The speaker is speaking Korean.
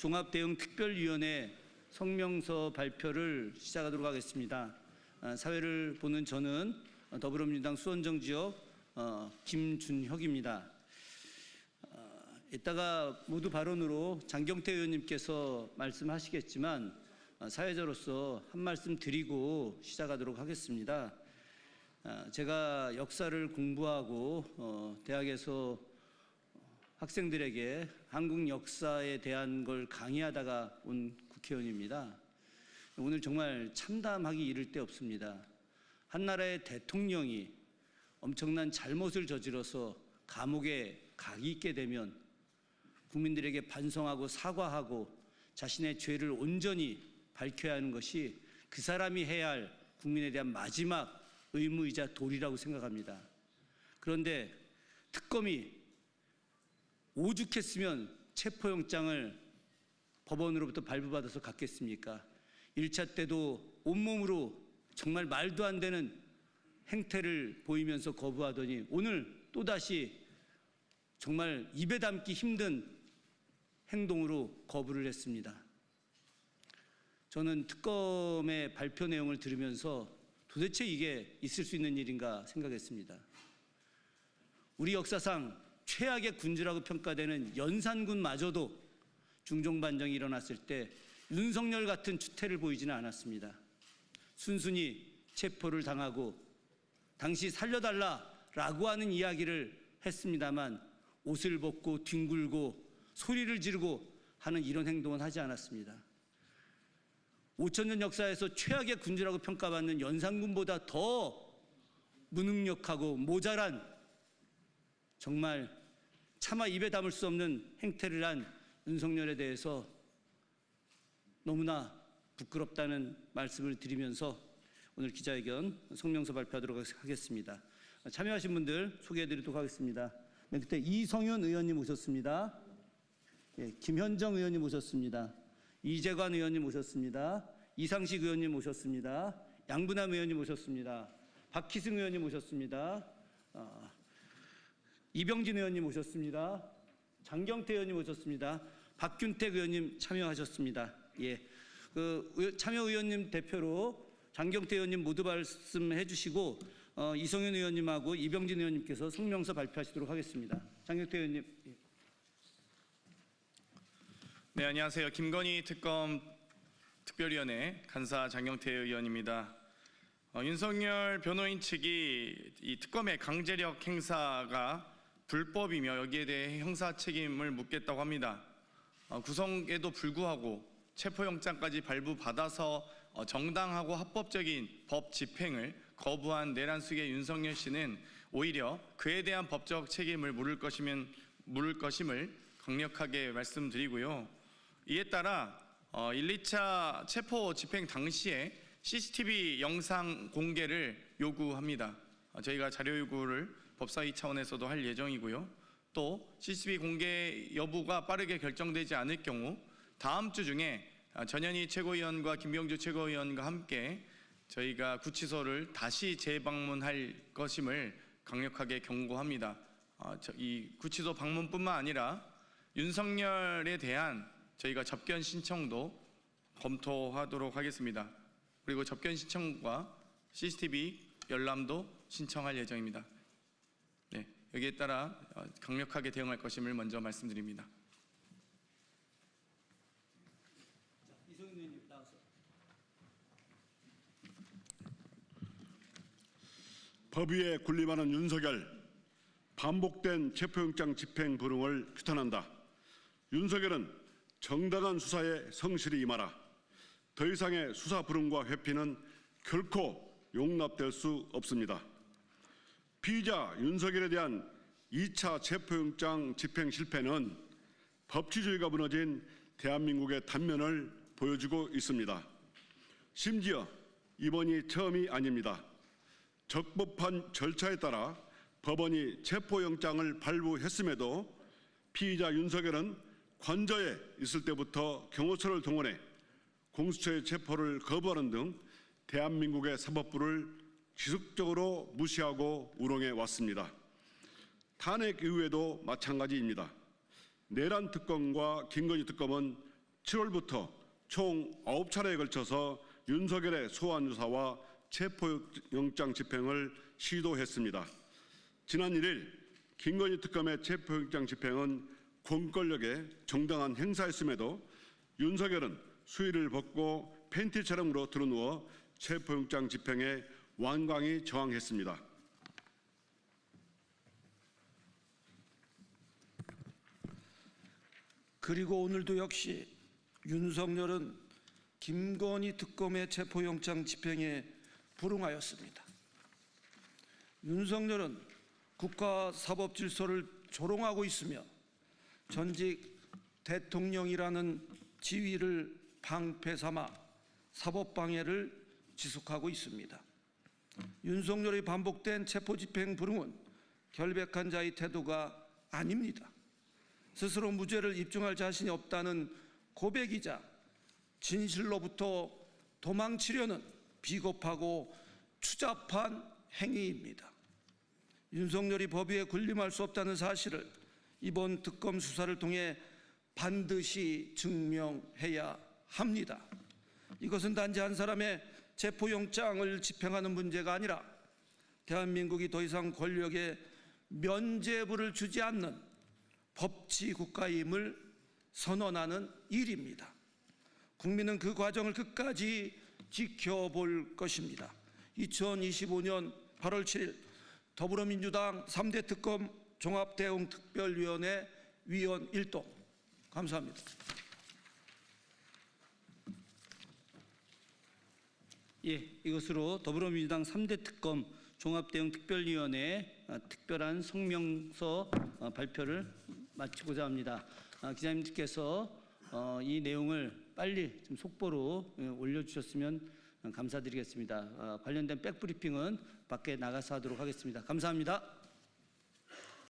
종합대응특별위원회 성명서 발표를 시작하도록 하겠습니다. 사회를 보는 저는 더불어민주당 수원정 지역 김준혁입니다. 이따가 모두 발언으로 장경태 의원님께서 말씀하시겠지만 사회자로서 한 말씀 드리고 시작하도록 하겠습니다. 제가 역사를 공부하고 대학에서 학생들에게 한국 역사에 대한 걸 강의하다가 온 국회의원입니다. 오늘 정말 참담하기 이를 데 없습니다. 한 나라의 대통령이 엄청난 잘못을 저질러서 감옥에 가기 있게 되면 국민들에게 반성하고 사과하고 자신의 죄를 온전히 밝혀야 하는 것이 그 사람이 해야 할 국민에 대한 마지막 의무이자 도리라고 생각합니다. 그런데 특검이 오죽했으면 체포영장을 법원으로부터 발부받아서 갔겠습니까? 1차 때도 온몸으로 정말 말도 안 되는 행태를 보이면서 거부하더니 오늘 또다시 정말 입에 담기 힘든 행동으로 거부를 했습니다. 저는 특검의 발표 내용을 들으면서 도대체 이게 있을 수 있는 일인가 생각했습니다. 우리 역사상 최악의 군주라고 평가되는 연산군마저도 중종반정이 일어났을 때 윤석열 같은 추태를 보이지는 않았습니다. 순순히 체포를 당하고 당시 살려달라라고 하는 이야기를 했습니다만 옷을 벗고 뒹굴고 소리를 지르고 하는 이런 행동은 하지 않았습니다. 5,000년 역사에서 최악의 군주라고 평가받는 연산군보다 더 무능력하고 모자란 정말 차마 입에 담을 수 없는 행태를 한 윤석열에 대해서 너무나 부끄럽다는 말씀을 드리면서 오늘 기자회견 성명서 발표하도록 하겠습니다. 참여하신 분들 소개해드리도록 하겠습니다. 맨 끝에 이성윤 의원님 오셨습니다. 김현정 의원님 오셨습니다. 이재관 의원님 오셨습니다. 이상식 의원님 오셨습니다. 양분남 의원님 오셨습니다. 박희승 의원님 오셨습니다. 이병진 의원님 오셨습니다. 장경태 의원님 오셨습니다. 박균택 의원님 참여하셨습니다. 참여 의원님 대표로 장경태 의원님 모두 말씀해 주시고 이성윤 의원님하고 이병진 의원님께서 성명서 발표하시도록 하겠습니다. 장경태 의원님. 네, 안녕하세요. 김건희 특검 특별위원회 간사 장경태 의원입니다. 윤석열 변호인 측이 이 특검의 강제력 행사가 불법이며 여기에 대해 형사 책임을 묻겠다고 합니다. 구성에도 불구하고 체포영장까지 발부받아서 정당하고 합법적인 법 집행을 거부한 내란숙의 윤석열 씨는 오히려 그에 대한 법적 책임을 물을 것임을 강력하게 말씀드리고요. 이에 따라 1, 2차 체포 집행 당시에 CCTV 영상 공개를 요구합니다. 저희가 자료 요구를 법사위 차원에서도 할 예정이고요. 또 CCTV 공개 여부가 빠르게 결정되지 않을 경우 다음 주 중에 전현희 최고위원과 김병주 최고위원과 함께 저희가 구치소를 다시 재방문할 것임을 강력하게 경고합니다. 이 구치소 방문뿐만 아니라 윤석열에 대한 저희가 접견 신청도 검토하도록 하겠습니다. 그리고 접견 신청과 CCTV 열람도 신청할 예정입니다. 네, 여기에 따라 강력하게 대응할 것임을 먼저 말씀드립니다. 이성윤 의원님 나와서. 법 위에 군림하는 윤석열, 반복된 체포영장 집행 불응을 규탄한다. 윤석열은 정당한 수사에 성실히 임하라. 더 이상의 수사 불응과 회피는 결코 용납될 수 없습니다. 피의자 윤석열에 대한 2차 체포영장 집행 실패는 법치주의가 무너진 대한민국의 단면을 보여주고 있습니다. 심지어 이번이 처음이 아닙니다. 적법한 절차에 따라 법원이 체포영장을 발부했음에도 피의자 윤석열은 관저에 있을 때부터 경호처를 동원해 공수처의 체포를 거부하는 등 대한민국의 사법부를 지속적으로 무시하고 우롱해 왔습니다. 탄핵 이후에도 마찬가지입니다. 내란 특검과 김건희 특검은 7월부터 총 9차례에 걸쳐서 윤석열의 소환유사와 체포영장 집행을 시도했습니다. 지난 1일 김건희 특검의 체포영장 집행은 공권력의 정당한 행사였음에도 윤석열은 수의를 벗고 팬티 차림으로 드러누워 체포영장 집행에 완강히 저항했습니다. 그리고 오늘도 역시 윤석열은 김건희 특검의 체포영장 집행에 불응하였습니다. 윤석열은 국가사법질서를 조롱하고 있으며 전직 대통령이라는 지위를 방패 삼아 사법방해를 지속하고 있습니다. 윤석열의 반복된 체포집행 불응은 결백한 자의 태도가 아닙니다. 스스로 무죄를 입증할 자신이 없다는 고백이자 진실로부터 도망치려는 비겁하고 추잡한 행위입니다. 윤석열이 법 위에 군림할 수 없다는 사실을 이번 특검 수사를 통해 반드시 증명해야 합니다. 이것은 단지 한 사람의 체포영장을 집행하는 문제가 아니라 대한민국이 더 이상 권력에 면죄부를 주지 않는 법치 국가임을 선언하는 일입니다. 국민은 그 과정을 끝까지 지켜볼 것입니다. 2025년 8월 7일 더불어민주당 3대 특검 종합대응특별위원회 위원 1동. 감사합니다. 예, 이것으로 더불어민주당 3대 특검 종합대응특별위원회 특별한 성명서 발표를 마치고자 합니다. 기자님들께서 이 내용을 빨리 좀 속보로 올려주셨으면 감사드리겠습니다. 관련된 백브리핑은 밖에 나가서 하도록 하겠습니다. 감사합니다.